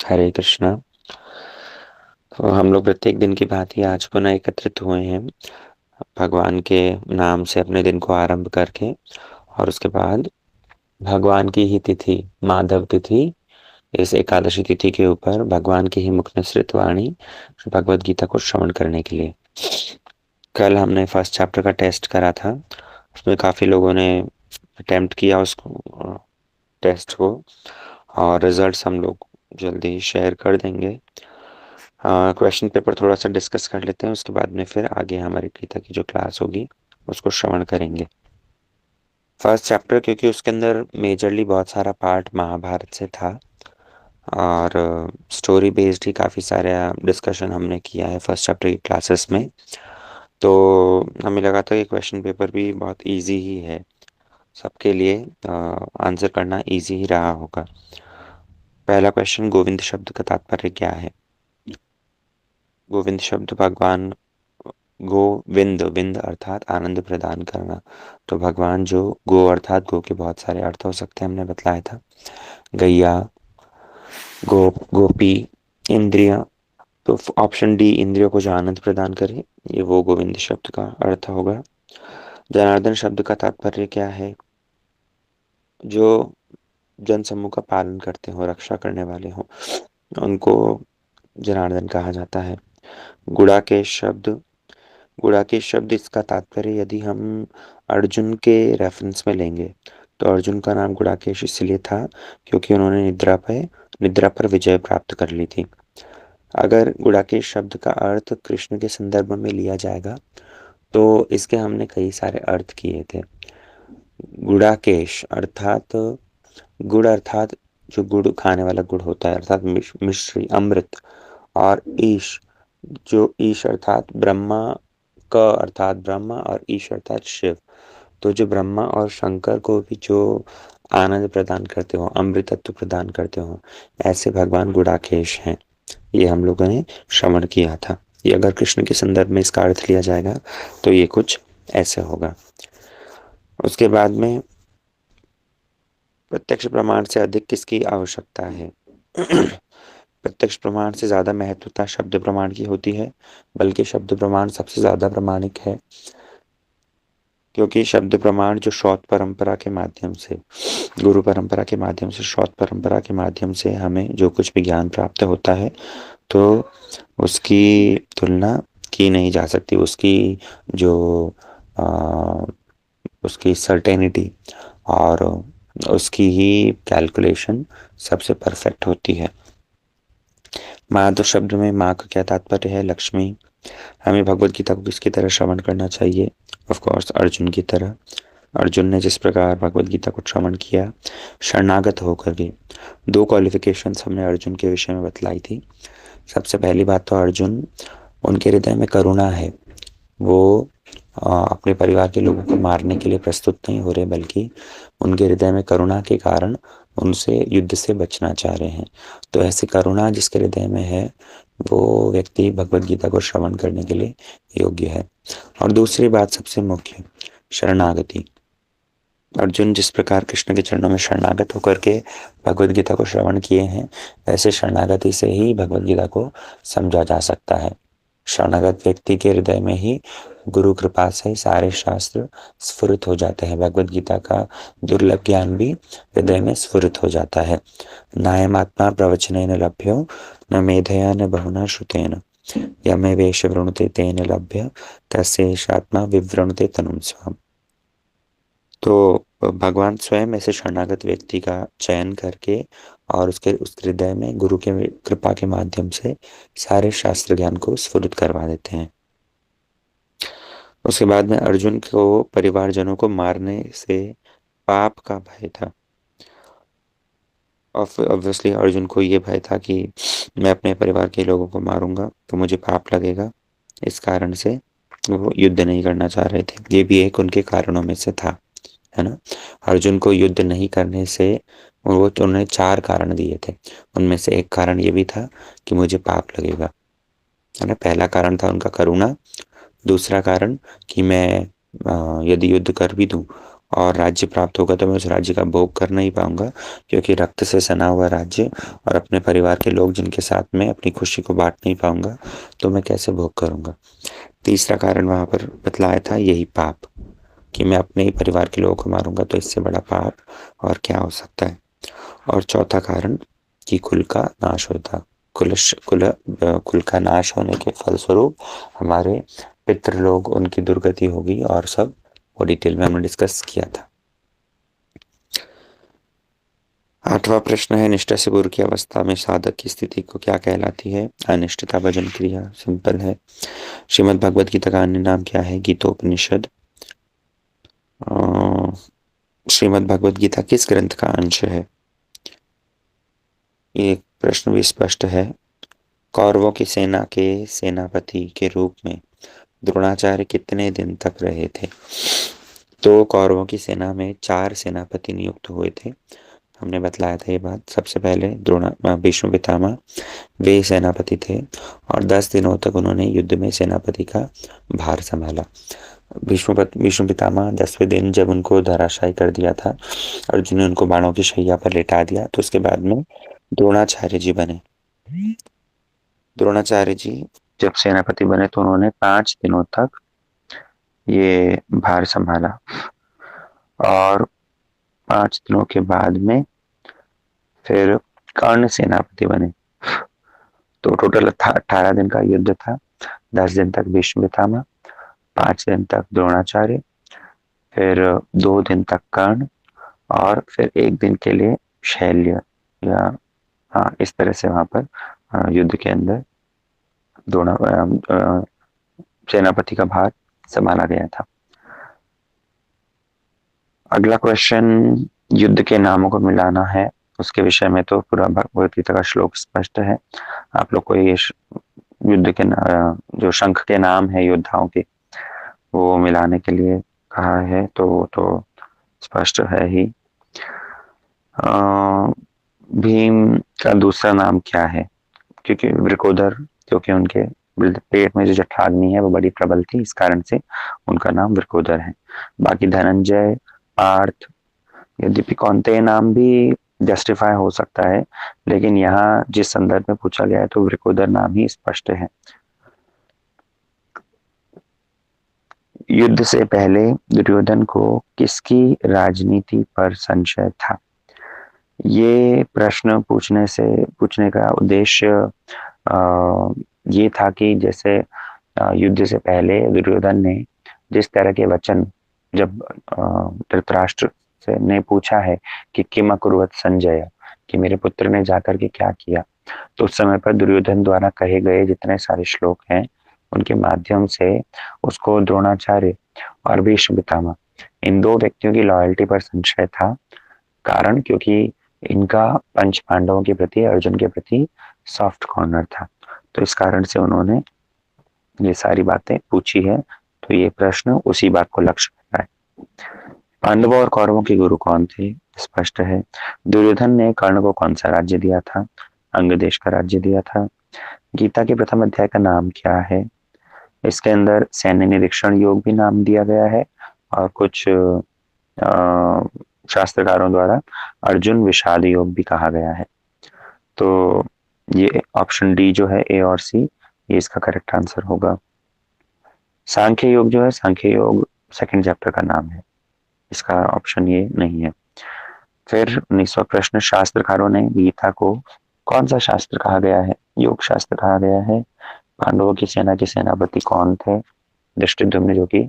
हरे कृष्णा। तो हम लोग प्रत्येक दिन की भांति आज पुनः एकत्रित हुए हैं भगवान के नाम से अपने दिन को आरंभ करके, और उसके बाद भगवान की ही तिथि माधव तिथि, इस एकादशी तिथि के ऊपर भगवान की ही मुख निसृत वाणी भगवद गीता को श्रवण करने के लिए। कल हमने फर्स्ट चैप्टर का टेस्ट करा था, उसमें काफी लोगों ने अटेम्प्ट किया उसको, टेस्ट को, और रिजल्ट्स हम लोग जल्दी शेयर कर देंगे। क्वेश्चन पेपर थोड़ा सा डिस्कस कर लेते हैं, उसके बाद में फिर आगे हमारी गीता की जो क्लास होगी उसको श्रवण करेंगे। फर्स्ट चैप्टर क्योंकि उसके अंदर मेजरली बहुत सारा पार्ट महाभारत से था, और स्टोरी बेस्ड ही काफ़ी सारे डिस्कशन हमने किया है फर्स्ट चैप्टर की क्लासेस में। तो हमें लगा था कि क्वेश्चन पेपर भी बहुत इजी ही है, सबके लिए आंसर करना इजी ही रहा होगा। पहला क्वेश्चन, गोविंद शब्द का तात्पर्य क्या है? गोविंद शब्द भगवान, गोविंद, विंद अर्थात आनंद प्रदान करना। तो भगवान जो गो अर्थात गो के बहुत सारे अर्थ हो सकते हैं, हमने बतलाया था। गैया, गो, गोपी, इंद्रिया। तो ऑप्शन डी, इंद्रियों को जो आनंद प्रदान करे, ये वो गोविंद शब्द का अर्थ होगा। जनार्दन शब्द का तात्पर्य क्या है? जो जन समूह का पालन करते हो, रक्षा करने वाले हो, उनको जनार्दन कहा जाता है। गुड़ाकेश शब्द, गुड़ाकेश शब्द इसका तात्पर्य यदि हम अर्जुन के रेफरेंस में लेंगे तो अर्जुन का नाम गुड़ाकेश इसलिए था क्योंकि उन्होंने निद्रा पर विजय प्राप्त कर ली थी। अगर गुड़ाकेश शब्द का अर्थ कृष्ण के संदर्भ में लिया जाएगा तो इसके हमने कई सारे अर्थ किए थे। गुड़ाकेश अर्थात गुड़ अर्थात जो गुड़ खाने वाला गुड़ होता है, अर्थात मिश्री अमृत। और ईश, जो ईश अर्थात ब्रह्मा, क अर्थात ब्रह्मा और ईश अर्थात शिव। तो जो ब्रह्मा और शंकर को भी जो आनंद प्रदान करते हो, अमृतत्व प्रदान करते हो, ऐसे भगवान गुड़ाकेश हैं। ये हम लोगों ने श्रवण किया था। ये अगर कृष्ण के संदर्भ में इसका अर्थ लिया जाएगा तो ये कुछ ऐसे होगा। उसके बाद में, प्रत्यक्ष प्रमाण से अधिक किसकी आवश्यकता है? प्रत्यक्ष प्रमाण से ज्यादा महत्वता शब्द प्रमाण की होती है, बल्कि शब्द प्रमाण सबसे ज्यादा प्रमाणिक है, क्योंकि शब्द प्रमाण जो श्रौत परंपरा के माध्यम से, गुरु परंपरा के माध्यम से, श्रौत परंपरा के माध्यम से हमें जो कुछ भी ज्ञान प्राप्त होता है, तो उसकी तुलना की नहीं जा सकती। उसकी जो उसकी सर्टेनिटी और उसकी ही कैलकुलेशन सबसे परफेक्ट होती है। माधव शब्द में माँ का क्या तात्पर्य है? लक्ष्मी। हमें भगवत गीता को किसकी तरह श्रवण करना चाहिए? ऑफ कोर्स अर्जुन की तरह। अर्जुन ने जिस प्रकार भगवत गीता को श्रवण किया शरणागत होकर के। दो क्वालिफिकेशंस हमने अर्जुन के विषय में बतलाई थी। सबसे पहली बात तो अर्जुन, उनके हृदय में करुणा है। वो अपने परिवार के लोगों को मारने के लिए प्रस्तुत नहीं हो रहे, बल्कि उनके हृदय में करुणा के कारण उनसे युद्ध से बचना चाह रहे हैं। तो ऐसी करुणा जिसके हृदय में है, वो व्यक्ति भगवत गीता को श्रवण करने के लिए योग्य है। और दूसरी बात सबसे मुख्य, शरणागति। अर्जुन जिस प्रकार कृष्ण के चरणों में शरणागत होकर के भगवत गीता को श्रवण किए हैं, वैसे शरणागति से ही भगवत गीता को समझा जा सकता है। शरणागत व्यक्ति के हृदय में ही गुरु कृपा से सारे शास्त्र स्फुरित हो जाते हैं। भगवत गीता का दुर्लभ ज्ञान भी हृदय में स्फुरित हो जाता है। नायमात्मा प्रवचनेन लभ्यो न मेधया न बहुना श्रुतेन यमे वेश वृणुते तेन लभ्य तस्यैषात्मा विवृणुते तनुं स्वाम। तो भगवान स्वयं ऐसे शरणागत व्यक्ति का चयन करके और उस हृदय में गुरु के कृपा के माध्यम से सारे शास्त्र ज्ञान को स्फुरित करवा देते हैं। उसके बाद में अर्जुन को परिवारजनों को मारने से पाप का भय था। ऑब्वियसली अर्जुन को ये भय था कि मैं अपने परिवार के लोगों को मारूंगा तो मुझे पाप लगेगा, इस कारण से वो युद्ध नहीं करना चाह रहे थे। ये भी एक उनके कारणों में से था, है ना। अर्जुन को युद्ध नहीं करने से वो तो उन्होंने 4 कारण दिए थे, उनमें से एक कारण ये भी था कि मुझे पाप लगेगा, है ना। पहला कारण था उनका करुणा। दूसरा कारण कि मैं यदि युद्ध कर भी दूं और राज्य प्राप्त होगा तो मैं उस राज्य का भोग कर नहीं पाऊंगा, क्योंकि रक्त से सना हुआ राज्य और अपने परिवार के लोग जिनके साथ में अपनी खुशी को बांट नहीं पाऊंगा, तो मैं कैसे भोग करूंगा। तीसरा कारण वहां पर बतलाया था, यही पाप, कि मैं अपने ही परिवार के लोगों को मारूंगा, तो इससे बड़ा पाप और क्या हो सकता है। और चौथा कारण कि कुल का नाश होता, कुल का नाश होने के फलस्वरूप हमारे पितृ लोग, उनकी दुर्गति होगी, और सब वो डिटेल में हमने डिस्कस किया था। आठवां प्रश्न है, निष्ठा से पूर्व की अवस्था में साधक की स्थिति को क्या कहलाती है। अनिष्टता भजन क्रिया, सिंपल है। श्रीमद् भगवद गीता का अन्य नाम क्या है, गीतोपनिषद। श्रीमद् भगवद गीता किस ग्रंथ का अंश है, ये प्रश्न भी स्पष्ट है। कौरवों की सेना के सेनापति के रूप में द्रोणाचार्य कितने दिन तक रहे थे। तो कौरवों की सेना में 4 सेनापति नियुक्त हुए थे, हमने बतलाया था ये बात। सबसे पहले भीष्म पितामह, वे सेनापति थे, और 10 दिनों तक उन्होंने युद्ध में सेनापति का भार संभाला। भीष्म पितामह 10वें दिन जब उनको धराशायी कर दिया था, अर्जुन ने उनको बाणों की शैया पर लेटा दिया, तो उसके बाद में द्रोणाचार्य जी बने। द्रोणाचार्य जी जब सेनापति बने तो उन्होंने 5 दिनों तक ये भार संभाला, और 5 दिनों के बाद में फिर कर्ण सेनापति बने। तो टोटल 18 दिन का युद्ध था। 10 दिन तक भीष्म पितामह, 5 दिन तक द्रोणाचार्य, फिर 2 दिन तक कर्ण, और फिर 1 दिन के लिए शैल्य, या हाँ इस तरह से वहां पर युद्ध के अंदर द्रोणा सेनापति का भार संभाला गया था। अगला क्वेश्चन, युद्ध के नामों को मिलाना है, उसके विषय में तो पूरा भगवद गीता का श्लोक स्पष्ट है। आप लोग को ये युद्ध के जो शंख के नाम है योद्धाओं के, वो मिलाने के लिए कहा है, तो वो तो स्पष्ट है ही। भीम का दूसरा नाम क्या है, क्योंकि वृकोदर, क्योंकि उनके पेट में जो जठराग्नि है वो बड़ी प्रबल थी, इस कारण से उनका नाम वृकोदर है। बाकी धनंजय, पार्थ, यद्यपि कौन्तेय नाम भी जस्टिफाई हो सकता है, लेकिन यहाँ जिस संदर्भ में पूछा गया है तो वृकोदर नाम ही स्पष्ट है। युद्ध से पहले दुर्योधन को किसकी राजनीति पर संशय था। ये प्रश्न पूछने का उद्देश्य ये था कि जैसे युद्ध से पहले दुर्योधन ने जिस तरह के वचन, जब धृतराष्ट्र से ने पूछा है कि किम अकुर्वत संजय, कि मेरे पुत्र ने जाकर के क्या किया, तो उस समय पर दुर्योधन द्वारा कहे गए जितने सारे श्लोक हैं उनके माध्यम से उसको द्रोणाचार्य और भीष्म पितामह, इन 2 व्यक्तियों की लॉयल्टी पर संशय था। कारण क्योंकि इनका पंच पांडवों के प्रति, अर्जुन के प्रति सॉफ्ट कॉर्नर था, तो इस कारण से उन्होंने ये सारी बातें पूछी है। तो ये प्रश्न उसी बात को लक्ष्य कर रहा है। पांडवों और कौरवों के गुरु कौन थे, स्पष्ट है। दुर्योधन ने कर्ण को कौन सा राज्य दिया था, अंग देश का राज्य दिया था। गीता के प्रथम अध्याय का नाम क्या है, इसके अंदर सैन्य निरीक्षण योग भी नाम दिया गया है, और कुछ शास्त्रकारों द्वारा अर्जुन विषाद योग भी कहा गया है। तो ये ऑप्शन डी जो है, ए और सी, ये इसका करेक्ट आंसर होगा। सांख्य योग जो है, सांख्य योग 2nd चैप्टर का नाम है, इसका ऑप्शन ये नहीं है। फिर 19वां प्रश्न, शास्त्रकारों ने गीता को कौन सा शास्त्र कहा गया है, योग शास्त्र कहा गया है। पांडवों की सेना के सेनापति कौन थे, धृष्टद्युम्न, जो कि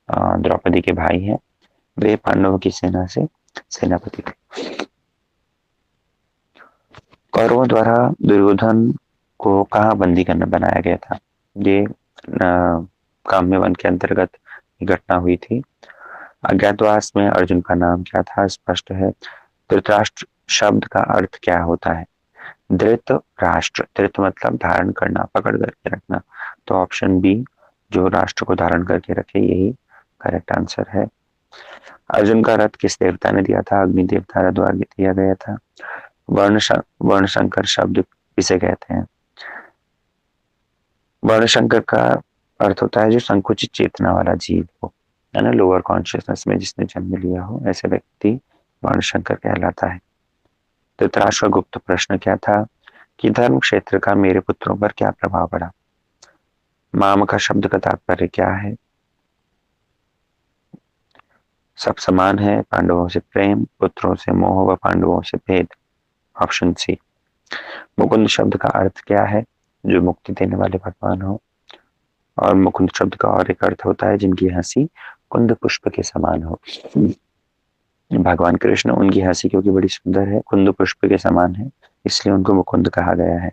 द्रौपदी के भाई हैं, वे पांडवों की सेना से सेनापति थे। कौरवों द्वारा दुर्योधन को कहाँ बंदी करना बनाया गया था, ये काम्य वन के अंतर्गत घटना हुई थी। अज्ञातवास में अर्जुन का नाम क्या था, स्पष्ट है। धृतराष्ट्र शब्द का अर्थ क्या होता है, धृत राष्ट्र, धृत मतलब धारण करना, पकड़ करके रखना, तो ऑप्शन बी, जो राष्ट्र को धारण करके रखे, यही करेक्ट आंसर है। अर्जुन का रथ किस देवता ने दिया था, अग्नि देवता द्वारा दिया गया था। वर्ण संकर शब्द किसे कहते हैं, वर्ण संकर का अर्थ होता है जो संकुचित चेतना वाला जीव हो, है ना, लोअर कॉन्शियसनेस में जिसने जन्म लिया हो, ऐसे व्यक्ति वर्णशंकर कहलाता है। धृतराष्ट्र का गुप्त प्रश्न क्या था कि धर्म क्षेत्र का मेरे पुत्रों पर क्या प्रभाव पड़ा। माम का शब्द का तात्पर्य क्या है। सब समान है, पांडवों से प्रेम, पुत्रों से मोह व पांडवों से भेद। Option C. मुकुंद शब्द का अर्थ क्या है, जो मुक्ति देने वाले भगवान हो। और मुकुंद शब्द का और एक अर्थ होता है जिनकी हंसी कुंद पुष्प के समान हो। भगवान कृष्ण, उनकी हंसी क्योंकि बड़ी सुंदर है, कुंद पुष्प के समान है, इसलिए उनको मुकुंद कहा गया है।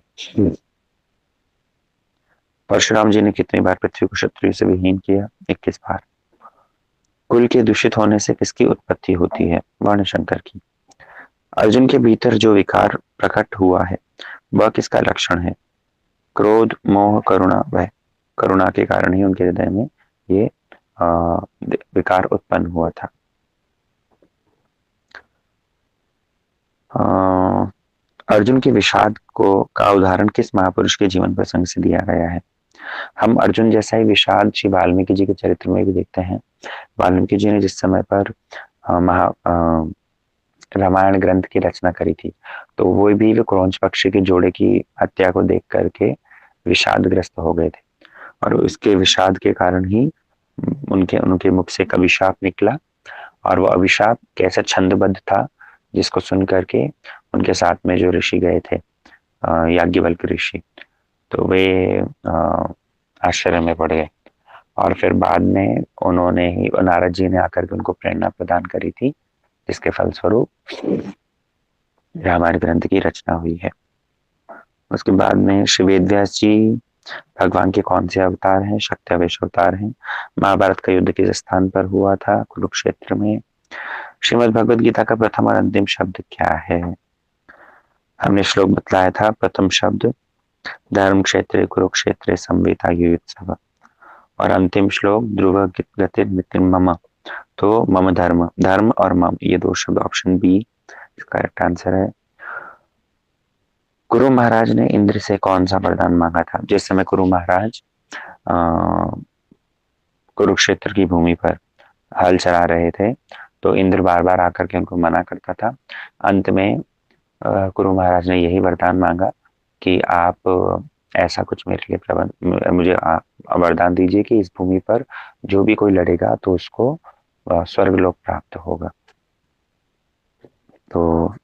परशुराम जी ने कितनी बार पृथ्वी को क्षत्रिय से विहीन किया। 21 बार। कुल के दूषित होने से किसकी उत्पत्ति होती है। वर्णशंकर की। अर्जुन के भीतर जो विकार प्रकट हुआ है वह किसका लक्षण है। क्रोध, मोह, करुणा। वह करुणा के कारण ही उनके हृदय में ये विकार उत्पन्न हुआ था। अर्जुन के विषाद को का उदाहरण किस महापुरुष के जीवन प्रसंग से दिया गया है। हम अर्जुन जैसा ही विषाद श्री वाल्मीकि जी के चरित्र में भी देखते हैं। वाल्मीकि जी ने जिस समय पर रामायण ग्रंथ की रचना करी थी, तो वो भी क्रौंच पक्षी के जोड़े की हत्या को देख करके विषादग्रस्त हो गए थे, और उसके विषाद के कारण ही उनके उनके मुख से एक अभिशाप निकला। और वो अभिशाप कैसे छंदबद्ध था, जिसको सुन करके उनके साथ में जो ऋषि गए थे, याज्ञवल्क्य ऋषि, तो वे आश्चर्य में पड़ गए। और फिर बाद में उन्होंने ही, नारद जी ने आकर के उनको प्रेरणा प्रदान करी थी, जिसके फलस्वरूप रामायण ग्रंथ की रचना हुई है। उसके बाद में श्री वेदव्यास जी भगवान के कौन से अवतार हैं। शक्त्यावेश अवतार हैं। महाभारत का युद्ध किस स्थान पर हुआ था। कुरुक्षेत्र में। श्रीमद् भगवद गीता का प्रथम और अंतिम शब्द क्या है। हमने श्लोक बतलाया था। प्रथम शब्द धर्म क्षेत्र कुरुक्षेत्र संवेता युत्सव, और अंतिम श्लोक ध्रुव गति मम, तो मम धर्म, धर्म और मम ये दो शब्द। ऑप्शन बी करेक्ट आंसर है। कुरु महाराज ने इंद्र से कौन सा वरदान मांगा था। जिस समय कुरु महाराज कुरुक्षेत्र की भूमि पर हल चला रहे थे, तो इंद्र बार बार आकर के उनको मना करता था। अंत में कुरु महाराज ने यही वरदान मांगा कि आप ऐसा कुछ मेरे लिए प्रबंध, मुझे वरदान दीजिए कि इस भूमि पर जो भी कोई लड़ेगा तो उसको स्वर्गलोक प्राप्त होगा। तो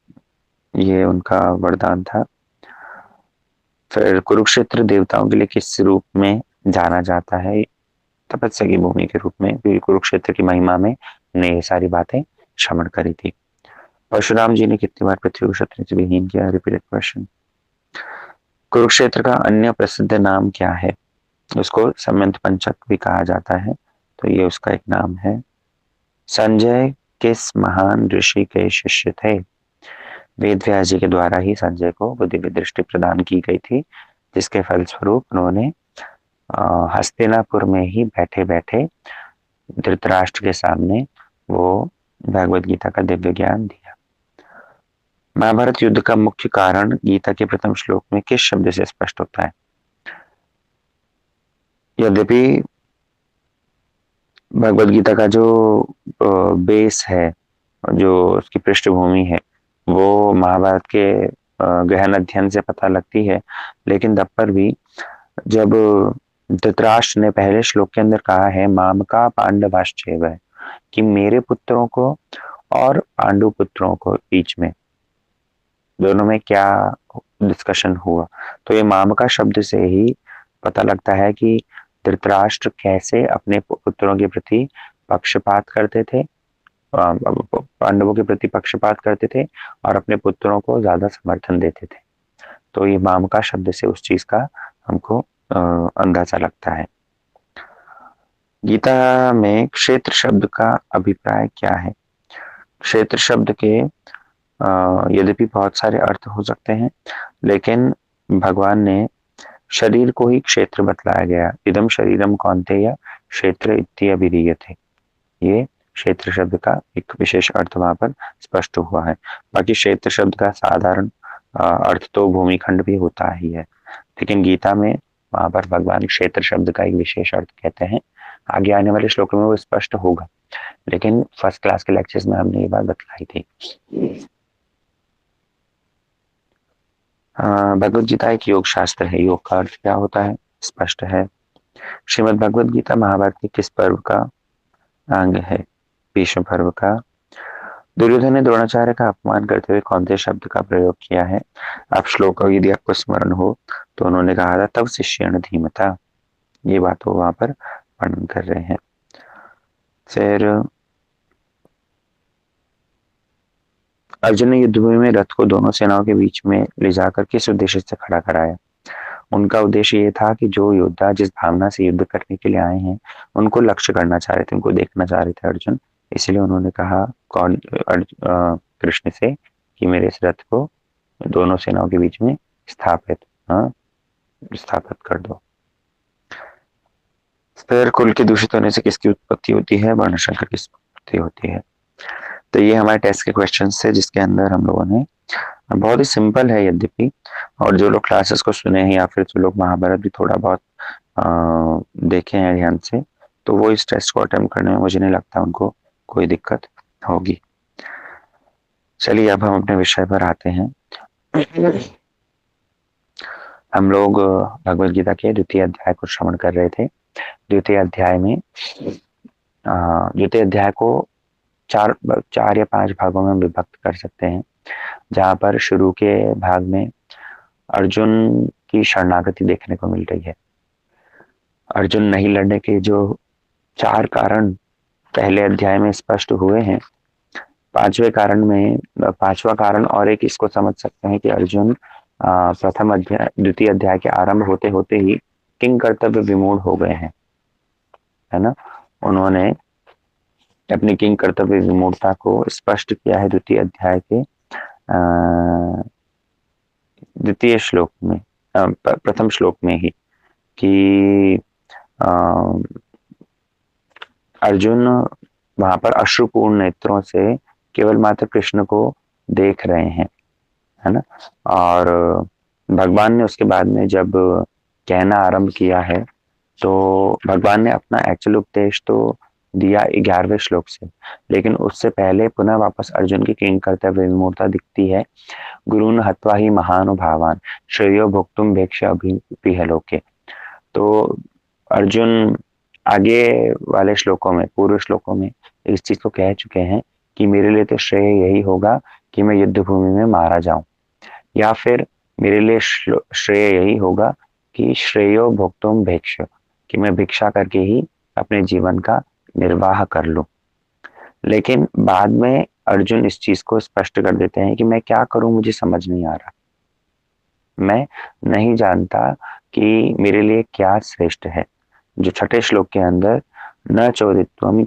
ये उनका वरदान था। फिर कुरुक्षेत्र देवताओं के लिए किस रूप में जाना जाता है। तपस्या की भूमि के रूप में, क्योंकि कुरुक्षेत्र की महिमा में ने ये सारी बातें श्रवण करी थी। परशुराम जी ने कितनी बार पृथ्वी को क्षत्रिय से विहीन किया। Repeated question. कुरुक्षेत्र का अन्य प्रसिद्ध नाम क्या है। उसको समंत पंचक भी कहा जाता है, तो ये उसका एक नाम है। संजय किस महान ऋषि के शिष्य थे। वेदव्यास जी के द्वारा ही संजय को दिव्य दृष्टि प्रदान की गई थी, जिसके फलस्वरूप उन्होंने हस्तिनापुर में ही बैठे बैठे धृतराष्ट्र के सामने वो भगवद गीता का दिव्य ज्ञान दिया। महाभारत युद्ध का मुख्य कारण गीता के प्रथम श्लोक में किस शब्द से स्पष्ट होता है। यद्यपि भगवद गीता का जो बेस है, जो उसकी पृष्ठभूमि है, वो महाभारत के गहन अध्ययन से पता लगती है, लेकिन तब पर भी जब धृतराष्ट्र ने पहले श्लोक के अंदर कहा है माम का पांडवाश्चैव, कि मेरे पुत्रों को और पांडु पुत्रों को बीच में दोनों में क्या डिस्कशन हुआ, तो ये माम का शब्द से ही पता लगता है कि धृतराष्ट्र कैसे अपने पुत्रों के प्रति पक्षपात करते थे, पांडवों के प्रति पक्षपात करते थे और अपने पुत्रों को ज्यादा समर्थन देते थे। तो ये माम का शब्द से उस चीज का हमको अंदाजा लगता है। गीता में क्षेत्र शब्द का अभिप्राय क्या है। क्षेत्र शब्द के यद्यपि बहुत सारे अर्थ हो सकते हैं, लेकिन भगवान ने शरीर को ही क्षेत्र बतलाया गया। इदम शरीरम कौन्तेय क्षेत्र इत्यभिधीयते, ये क्षेत्र शब्द का एक विशेष अर्थ वहां पर स्पष्ट हुआ है। बाकी क्षेत्र शब्द का साधारण अर्थ तो भूमिखंड भी होता ही है, लेकिन गीता में वहां पर भगवान क्षेत्र शब्द का एक विशेष अर्थ कहते हैं, आगे आने वाले श्लोकों में वो स्पष्ट होगा, लेकिन फर्स्ट क्लास के लेक्चर्स में हमने ये बात बतलाई थी। भगवत गीता एक योग शास्त्र है। योग का अर्थ क्या होता है स्पष्ट है। श्रीमद् भगवत गीता महाभारत के किस पर्व का अंग है? भीष्म पर्व का। दुर्योधन ने द्रोणाचार्य का अपमान करते हुए कौन से शब्द का प्रयोग किया है? आप श्लोक का यदि आपको स्मरण हो तो उन्होंने कहा था तब शिष्यण धीमता। ये बात वो वहां पर वर्णन कर रहे हैं। फिर अर्जुन ने युद्धभूमि में रथ को दोनों सेनाओं के बीच में ले जाकर किस उद्देश्य से खड़ा कराया? उनका उद्देश्य ये था कि जो योद्धा जिस भावना से युद्ध करने के लिए आए हैं उनको लक्ष्य करना चाह रहे थे, उनको देखना चाह रहे थे अर्जुन। इसलिए उन्होंने कहा कृष्ण से कि मेरे इस रथ को दोनों सेनाओं के बीच में स्थापित कर दो। फिर कुल के दूषित होने से किसकी उत्पत्ति होती है? वर्णशंकर की उत्पत्ति होती है। तो ये हमारे टेस्ट के क्वेश्चन थे जिसके अंदर हम लोगों ने, बहुत ही सिंपल है यद्यपि, और जो लोग क्लासेस को सुने हैं या फिर जो लोग महाभारत भी थोड़ा बहुत देखे हैं ध्यान से, तो वो इस टेस्ट को अटेम्प्ट करने में मुझे नहीं लगता उनको कोई दिक्कत होगी। चलिए अब हम अपने विषय पर आते हैं। हम लोग भगवत गीता के द्वितीय अध्याय को श्रवण कर रहे थे। द्वितीय अध्याय में द्वितीय अध्याय को चार या पांच भागों में विभक्त कर सकते हैं, जहां पर शुरू के भाग में अर्जुन की शरणागति देखने को मिल रही है। अर्जुन नहीं लड़ने के जो चार कारण पहले अध्याय में स्पष्ट हुए हैं, पांचवा कारण और एक इसको समझ सकते हैं कि अर्जुन द्वितीय अध्याय के आरंभ होते होते ही किंग कर्तव्य विमूढ़ हो गए हैं, है ना। उन्होंने अपनी किंग कर्तव्य विमूढ़ता को स्पष्ट किया है द्वितीय अध्याय के द्वितीय श्लोक में, प्रथम श्लोक में ही, कि अर्जुन वहां पर अश्रुपूर्ण नेत्रों से केवल मात्र कृष्ण को देख रहे हैं, है ना। और भगवान ने उसके बाद में जब कहना आरंभ किया है तो भगवान ने अपना एक्चुअल उपदेश तो दिया 11वें श्लोक से, लेकिन उससे पहले पुनः वापस अर्जुन की किंग कर्तव्य विमूढ़ता दिखती है। गुरुन हत्वा ही महानुभावान श्रेयो भोक्तुम भेक्ष अभिलोके। तो अर्जुन आगे वाले श्लोकों में, पूर्व श्लोकों में इस चीज को कह चुके हैं कि मेरे लिए तो श्रेय यही होगा कि मैं युद्ध भूमि में मारा जाऊं, या फिर मेरे लिए श्रेय यही होगा कि श्रेयो भोक्तुम भिक्ष, कि मैं भिक्षा करके ही अपने जीवन का निर्वाह कर लूं। लेकिन बाद में अर्जुन इस चीज को स्पष्ट कर देते हैं कि मैं क्या करूं, मुझे समझ नहीं आ रहा, मैं नहीं जानता कि मेरे लिए क्या श्रेष्ठ है। जो छठे श्लोक के अंदर न चोदित्वम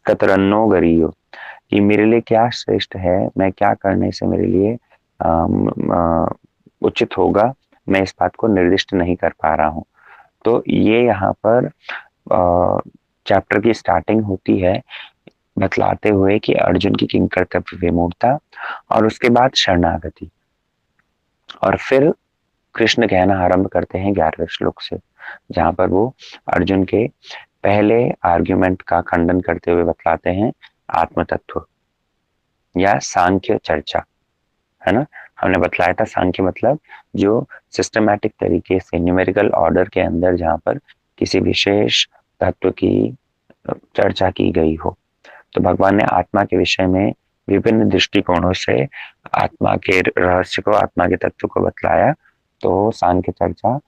कतरन्नो गरीयो, कि मेरे लिए क्या श्रेष्ठ है, मैं क्या करने से मेरे लिए उचित होगा, मैं इस बात को निर्दिष्ट नहीं कर पा रहा हूँ। तो ये यहाँ पर चैप्टर की स्टार्टिंग होती है बतलाते हुए कि अर्जुन की किंग कर्तव्य विमूढ़ता और उसके बाद शरणागति, और फिर कृष्ण कहना आरंभ करते हैं 11वें श्लोक से, जहां पर वो अर्जुन के पहले आर्ग्यूमेंट का खंडन करते हुए बतलाते हैं आत्म तत्व या सांख्य चर्चा, है ना। हमने बतलाया था सांख्य मतलब जो सिस्टमैटिक तरीके से न्यूमेरिकल ऑर्डर के अंदर जहां पर किसी विशेष तत्व की चर्चा की गई हो। तो भगवान ने आत्मा के विषय में विभिन्न दृष्टिकोणों से आत्मा के रहस्य को, आत्मा के तत्व को बतलाया। तो सांख्य चर्चा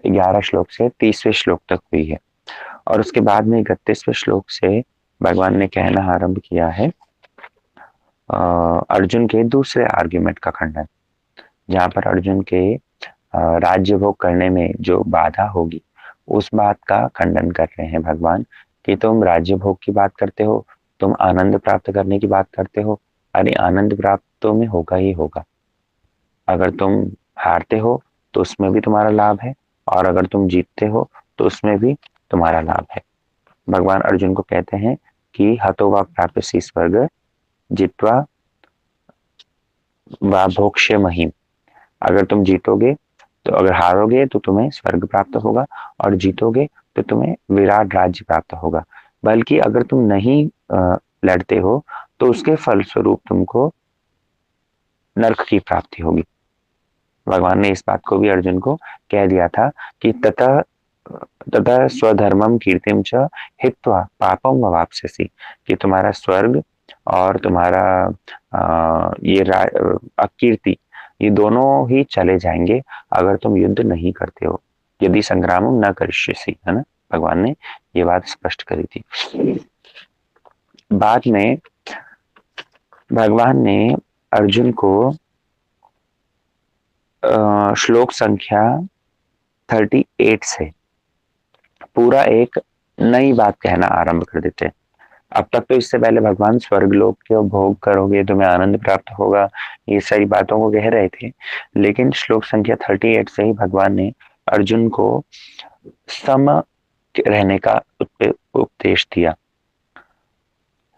11 श्लोक से 30वें श्लोक तक हुई है, और उसके बाद में 31वें श्लोक से भगवान ने कहना आरंभ किया है अर्जुन के दूसरे आर्ग्यूमेंट का खंडन, जहां पर अर्जुन के राज्य भोग करने में जो बाधा होगी उस बात का खंडन कर रहे हैं भगवान, कि तुम राज्य भोग की बात करते हो, तुम आनंद प्राप्त करने की बात करते हो, अरे आनंद प्राप्त तो में होगा ही होगा। अगर तुम हारते हो तो उसमें भी तुम्हारा लाभ है, और अगर तुम जीतते हो तो उसमें भी तुम्हारा लाभ है। भगवान अर्जुन को कहते हैं कि हतो वा प्राप्यसि स्वर्ग जित्वा वा भोक्ष्य महीम। अगर तुम जीतोगे तो, अगर हारोगे तो तुम्हें स्वर्ग प्राप्त होगा, और जीतोगे तो तुम्हें विराट राज्य प्राप्त होगा, बल्कि अगर तुम नहीं लड़ते हो तो उसके फलस्वरूप तुमको नरक की प्राप्ति होगी। भगवान ने इस बात को भी अर्जुन को कह दिया था कि ततः तथा स्वधर्मम कीर्तिम च हित्वा पापम वापस्यसि, कि तुम्हारा स्वर्ग और तुम्हारा अकीर्ति, ये दोनों ही चले जाएंगे अगर तुम युद्ध नहीं करते हो, यदि संग्रामम न करिष्यसि, है ना। भगवान ने ये बात स्पष्ट करी थी। बाद में भगवान ने अर्जुन को श्लोक संख्या 38 से पूरा एक नई बात कहना आरंभ कर देते हैं। अब तक तो इससे पहले भगवान स्वर्ग लोक के भोग करोगे, तुम्हें आनंद प्राप्त होगा, ये सारी बातों को कह रहे थे, लेकिन श्लोक संख्या 38 से ही भगवान ने अर्जुन को सम रहने का उपदेश दिया।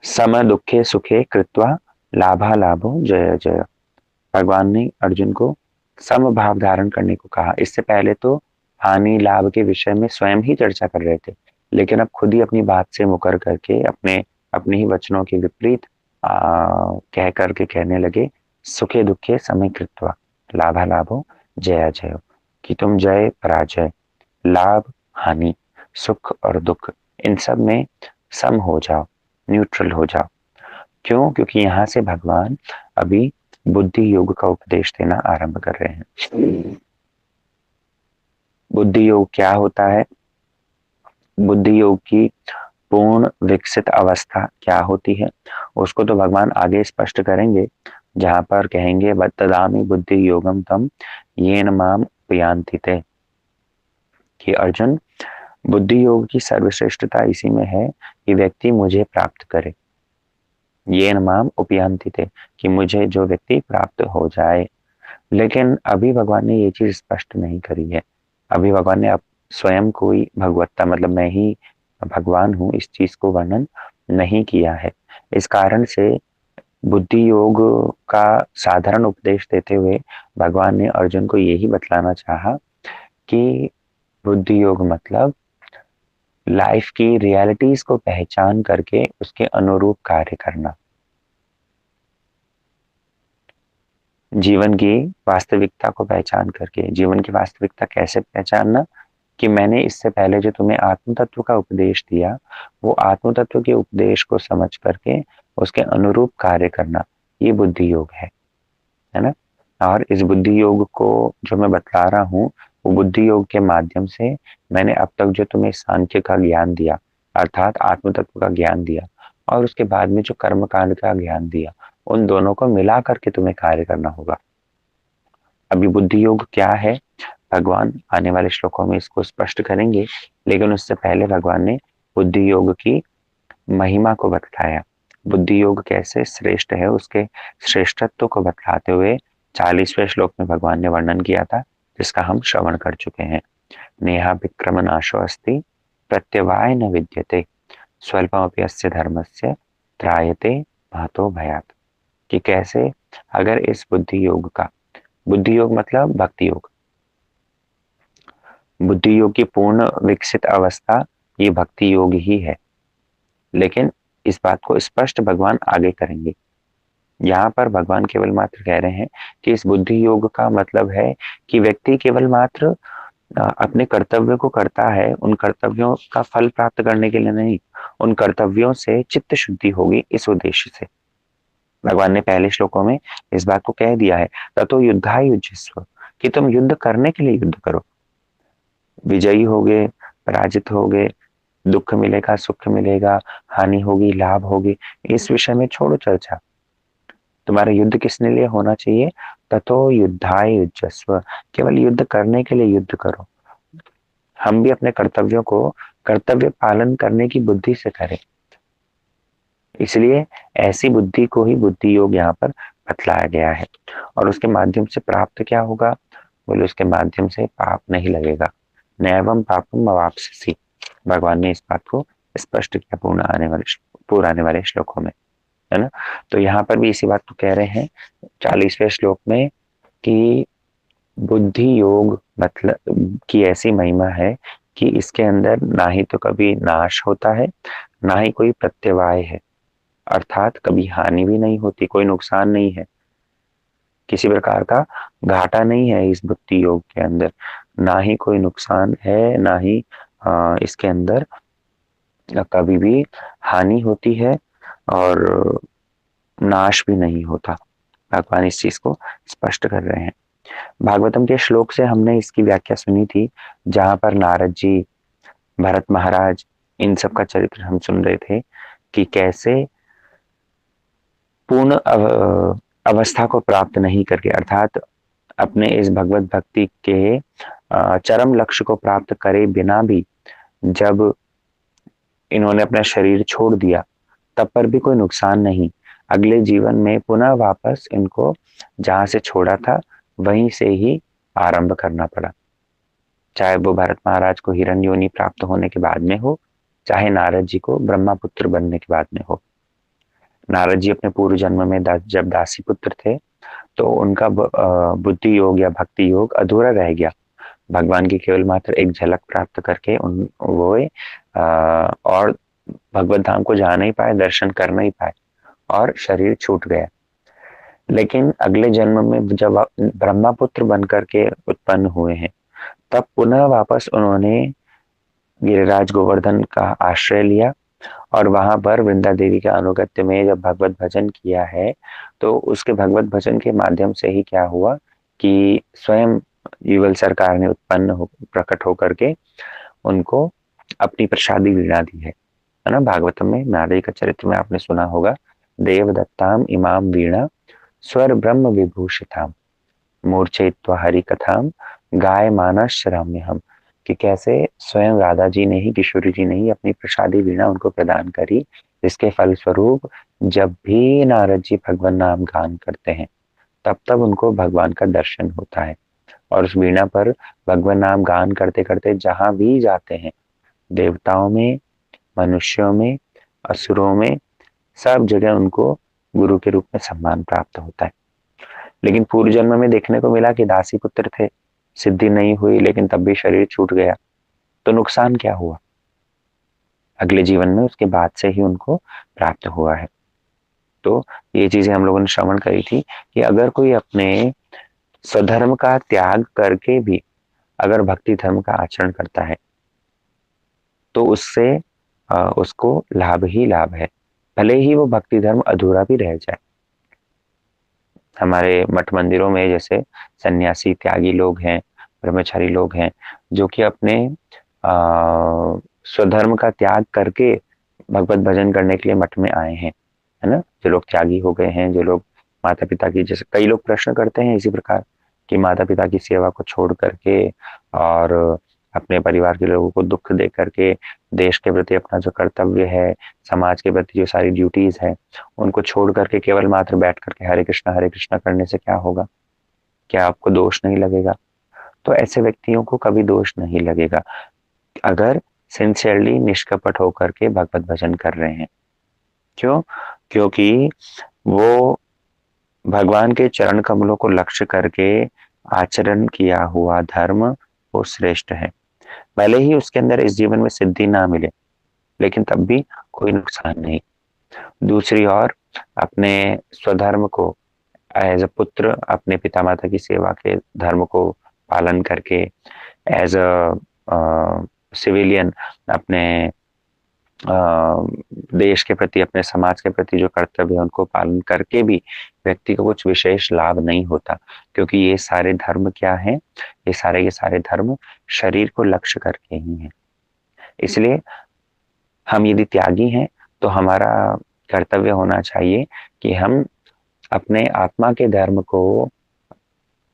सम दुखे सुखे कृत्वा लाभा लाभो जय जय। भगवान ने अर्जुन को सम भाव धारण करने को कहा। इससे पहले तो हानि लाभ के विषय में स्वयं ही चर्चा कर रहे थे, लेकिन अब खुद ही अपनी बात से मुकर करके अपने ही वचनों के विपरीत कह करके कहने लगे, सुखे दुखे समय कृत्वा लाभा लाभो जय जय, कि तुम जय पराजय, लाभ हानि, सुख और दुख, इन सब में सम हो जाओ, न्यूट्रल हो जाओ। क्यों? क्योंकि यहाँ से भगवान अभी बुद्धि योग का उपदेश देना आरंभ कर रहे हैं। बुद्धि योग क्या होता है? बुद्धि योग की पूर्ण विकसित अवस्था क्या होती है, उसको तो भगवान आगे स्पष्ट करेंगे, जहां पर कहेंगे तदामि बुद्धि योगम तम येन माम उपयान्ति ते, कि अर्जुन, बुद्धि योग की सर्वश्रेष्ठता इसी में है कि व्यक्ति मुझे प्राप्त करे, येन माम उपयान्ति ते, कि मुझे जो व्यक्ति प्राप्त हो जाए। लेकिन अभी भगवान ने ये चीज स्पष्ट नहीं करी है। अभी भगवान ने स्वयं कोई भगवत्ता, मतलब मैं ही भगवान हूं, इस चीज को वर्णन नहीं किया है। इस कारण से बुद्धि योग का साधारण उपदेश देते हुए भगवान ने अर्जुन को यही बतलाना चाहा कि बुद्धि योग मतलब लाइफ की रियलिटीज को पहचान करके उसके अनुरूप कार्य करना, जीवन की वास्तविकता को पहचान करके। जीवन की वास्तविकता कैसे पहचानना? कि मैंने इससे पहले जो तुम्हें आत्म तत्व का उपदेश दिया, वो आत्म तत्व के उपदेश को समझ करके उसके अनुरूप कार्य करना, ये बुद्धि योग है ना। और इस बुद्धि योग को जो मैं बतला रहा हूँ, वो बुद्धि योग के माध्यम से मैंने अब तक जो तुम्हें सांख्य का ज्ञान दिया, अर्थात आत्म तत्व का ज्ञान दिया, और उसके बाद में जो कर्म कांड का ज्ञान दिया, उन दोनों को मिला करके तुम्हें कार्य करना होगा। अभी बुद्धि योग क्या है, भगवान आने वाले श्लोकों में इसको स्पष्ट करेंगे, लेकिन उससे पहले भगवान ने बुद्धि योग की महिमा को बतलाया। बुद्धि योग कैसे श्रेष्ठ है, उसके श्रेष्ठत्व को बतलाते हुए 40वें श्लोक में भगवान ने वर्णन किया था, जिसका हम श्रवण कर चुके हैं। नेहा विक्रम नाशो अस्ति प्रत्यवाय न विद्यते स्वल्पमपि अस्य धर्मस्य त्रायते महतो भयात्, कि कैसे अगर इस बुद्धि योग का, बुद्धि योग मतलब भक्ति योग, बुद्धि योग की पूर्ण विकसित अवस्था ये भक्ति योग ही है। लेकिन इस बात को स्पष्ट भगवान आगे करेंगे। यहाँ पर भगवान केवल मात्र कह रहे हैं कि इस बुद्धि योग का मतलब है कि व्यक्ति केवल मात्र अपने कर्तव्य को करता है, उन कर्तव्यों का फल प्राप्त करने के लिए नहीं, उन कर्तव्यों से चित्त शुद्धि होगी, इस उद्देश्य से। भगवान ने पहले श्लोकों में इस बात को कह दिया है, ततो युद्धाय युज्यस्व, कि तुम युद्ध करने के लिए युद्ध करो। विजयी होगे, पराजित होगे, दुख मिलेगा, सुख मिलेगा, हानि होगी, लाभ होगी, इस विषय में छोड़ो चर्चा। तुम्हारा युद्ध किसने लिए होना चाहिए? ततो युद्धाय युज्यस्व, केवल युद्ध करने के लिए युद्ध करो। हम भी अपने कर्तव्यों को कर्तव्य पालन करने की बुद्धि से करें, इसलिए ऐसी बुद्धि को ही बुद्धि योग यहाँ पर बतलाया गया है। और उसके माध्यम से प्राप्त क्या होगा? बोले उसके माध्यम से पाप नहीं लगेगा। नैवम पापम अवाप्स्यसि, भगवान ने इस बात को स्पष्ट किया पूर्ण आने वाले श्लोकों में, है ना। तो यहाँ पर भी इसी बात को कह रहे हैं 40वें श्लोक में कि बुद्धि योग मतलब की ऐसी महिमा है कि इसके अंदर ना ही तो कभी नाश होता है, ना ही कोई प्रत्यवाय है, अर्थात कभी हानि भी नहीं होती, कोई नुकसान नहीं है, किसी प्रकार का घाटा नहीं है इस भक्ति योग के अंदर, ना ही कोई नुकसान है, ना ही इसके अंदर कभी भी हानि होती है और नाश भी नहीं होता। भगवान इस चीज को स्पष्ट कर रहे हैं। भागवतम के श्लोक से हमने इसकी व्याख्या सुनी थी, जहां पर नारद जी, भरत महाराज, इन सब का चरित्र हम सुन रहे थे कि कैसे पूर्ण अवस्था को प्राप्त नहीं करके, अर्थात अपने इस भगवत भक्ति के चरम लक्ष्य को प्राप्त करे बिना भी जब इन्होंने अपना शरीर छोड़ दिया, तब पर भी कोई नुकसान नहीं, अगले जीवन में पुनः वापस इनको जहां से छोड़ा था वहीं से ही आरंभ करना पड़ा, चाहे वो भरत महाराज को हिरण्य योनि प्राप्त होने के बाद में हो, चाहे नारद जी को ब्रह्मा पुत्र बनने के बाद में हो। नारद जी अपने पूर्व जन्म में जब दासी पुत्र थे तो उनका बुद्धि योग या भक्ति योग अधूरा रह गया, भगवान की केवल मात्र एक झलक प्राप्त करके उन वो और भगवत धाम को जा नहीं पाए, दर्शन कर नहीं पाए और शरीर छूट गया। लेकिन अगले जन्म में जब ब्रह्मा पुत्र बनकर के उत्पन्न हुए हैं, तब पुनः वापस उन्होंने गिरिराज गोवर्धन का आश्रय लिया और वहां पर वृंदा देवी के अनुगत्य में जब भगवत भजन किया है, तो उसके भगवत भजन के माध्यम से ही क्या हुआ कि स्वयं युगल सरकार ने प्रकट होकर के उनको अपनी प्रसादी वीणा दी है ना। भागवतम में नारद का चरित्र में आपने सुना होगा, देवदत्ताम इमाम वीणा स्वर ब्रह्म विभूषिताम मूर्छयित्वा हरि कथाम गाय मानस श्राम्य हम, कि कैसे स्वयं राधा जी ने ही, किशोरी जी ने ही अपनी प्रसादी वीणा उनको प्रदान करी, जिसके फलस्वरूप जब भी नारद जी भगवान नाम गान करते हैं तब तब उनको भगवान का दर्शन होता है। और उस वीणा पर भगवान नाम गान करते करते जहां भी जाते हैं, देवताओं में, मनुष्यों में, असुरों में, सब जगह उनको गुरु के रूप में सम्मान प्राप्त होता है। लेकिन पूर्व जन्म में देखने को मिला कि दासी पुत्र थे, सिद्धि नहीं हुई, लेकिन तब भी शरीर छूट गया, तो नुकसान क्या हुआ? अगले जीवन में उसके बाद से ही उनको प्राप्त हुआ है। तो ये चीजें हम लोगों ने श्रवण करी थी कि अगर कोई अपने स्वधर्म का त्याग करके भी अगर भक्ति धर्म का आचरण करता है तो उससे उसको लाभ ही लाभ है, भले ही वो भक्ति धर्म अधूरा भी रह जाए। हमारे मठ मंदिरों में जैसे सन्यासी त्यागी लोग हैं, ब्रह्मचारी लोग हैं, जो कि अपने स्वधर्म का त्याग करके भगवत भजन करने के लिए मठ में आए हैं, है ना। जो लोग त्यागी हो गए हैं, जो लोग माता पिता की, जैसे कई लोग प्रश्न करते हैं इसी प्रकार कि माता पिता की सेवा को छोड़ करके और अपने परिवार के लोगों को दुख दे करके देश के प्रति अपना जो कर्तव्य है, समाज के प्रति जो सारी ड्यूटीज है, उनको छोड़ करके केवल मात्र बैठ करके हरे कृष्णा करने से क्या होगा? क्या आपको दोष नहीं लगेगा? तो ऐसे व्यक्तियों को कभी दोष नहीं लगेगा अगर सिंसियरली, निष्कपट होकर के भगवत भजन कर रहे हैं। क्यों? क्योंकि वो भगवान के चरण कमलों को लक्ष्य करके आचरण किया हुआ धर्म वो श्रेष्ठ है। भले ही उसके अंदर इस जीवन में सिद्धि ना मिले, लेकिन तब भी कोई नुकसान नहीं। दूसरी ओर अपने स्वधर्म को एज अ पुत्र अपने पिता माता की सेवा के धर्म को पालन करके, एज अ सिविलियन अपने देश के प्रति, अपने समाज के प्रति जो कर्तव्य है उनको पालन करके भी व्यक्ति को कुछ विशेष लाभ नहीं होता, क्योंकि ये सारे धर्म क्या हैं? ये सारे के सारे धर्म शरीर को लक्ष्य करके ही हैं। इसलिए हम यदि त्यागी हैं तो हमारा कर्तव्य होना चाहिए कि हम अपने आत्मा के धर्म को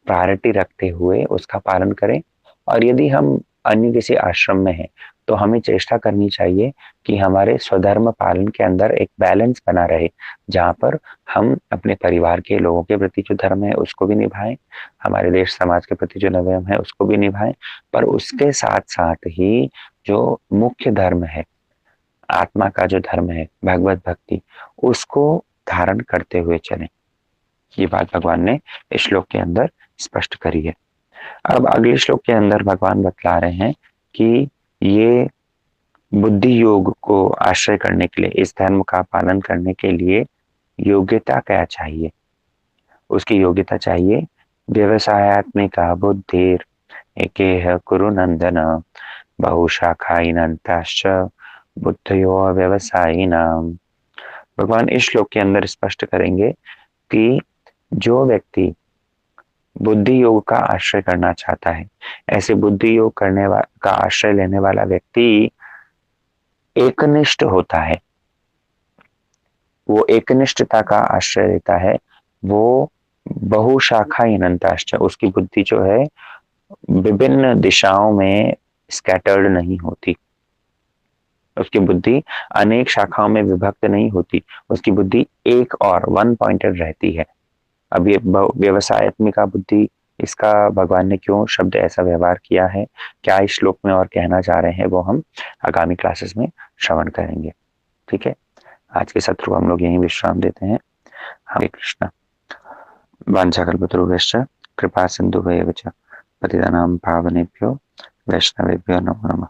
प्रायोरिटी रखते हुए उसका पालन करें। और यदि हम अन्य किसी आश्रम में हैं तो हमें चेष्टा करनी चाहिए कि हमारे स्वधर्म पालन के अंदर एक बैलेंस बना रहे, जहाँ पर हम अपने परिवार के लोगों के प्रति जो धर्म है उसको भी निभाएं, हमारे देश समाज के प्रति जो धर्म है उसको भी निभाएं, पर उसके साथ साथ ही जो मुख्य धर्म है, आत्मा का जो धर्म है, भगवत भक्ति, उसको धारण करते हुए चलें। ये बात भगवान ने इस श्लोक के अंदर स्पष्ट करी है। अब अगले श्लोक के अंदर भगवान बतला रहे हैं कि ये बुद्धि योग को आश्रय करने के लिए, इस धर्म का पालन करने के लिए योग्यता क्या चाहिए? उसकी योग्यता चाहिए व्यवसायत्मिका बुद्धिर एकेह कुरु नंदन बहुशाखाइनन्ताश्च बुद्धयो व्यवसायिनाम। भगवान इस श्लोक के अंदर स्पष्ट करेंगे कि जो व्यक्ति बुद्धि योग का आश्रय करना चाहता है, ऐसे बुद्धि योग का आश्रय लेने वाला व्यक्ति एकनिष्ठ होता है, वो एकनिष्ठता का आश्रय लेता है, वो बहुशाखा इनंताश्च, उसकी बुद्धि जो है विभिन्न दिशाओं में स्कैटर्ड नहीं होती, उसकी बुद्धि अनेक शाखाओं में विभक्त नहीं होती, उसकी बुद्धि एक और वन पॉइंटेड रहती है। अब ये व्यवसायत्मिका बुद्धि, इसका भगवान ने क्यों शब्द ऐसा व्यवहार किया है, क्या इस श्लोक में और कहना चाह रहे हैं, वो हम आगामी क्लासेस में श्रवण करेंगे। ठीक है, आज के सत्र को हम लोग यहीं विश्राम देते हैं। हरे कृष्णा। वाञ्छाकल्पतरुभ्यश्च कृपा सिन्धुभ्येव च पतितानां पावनेभ्यो वैष्णवेभ्यो नमो नमः।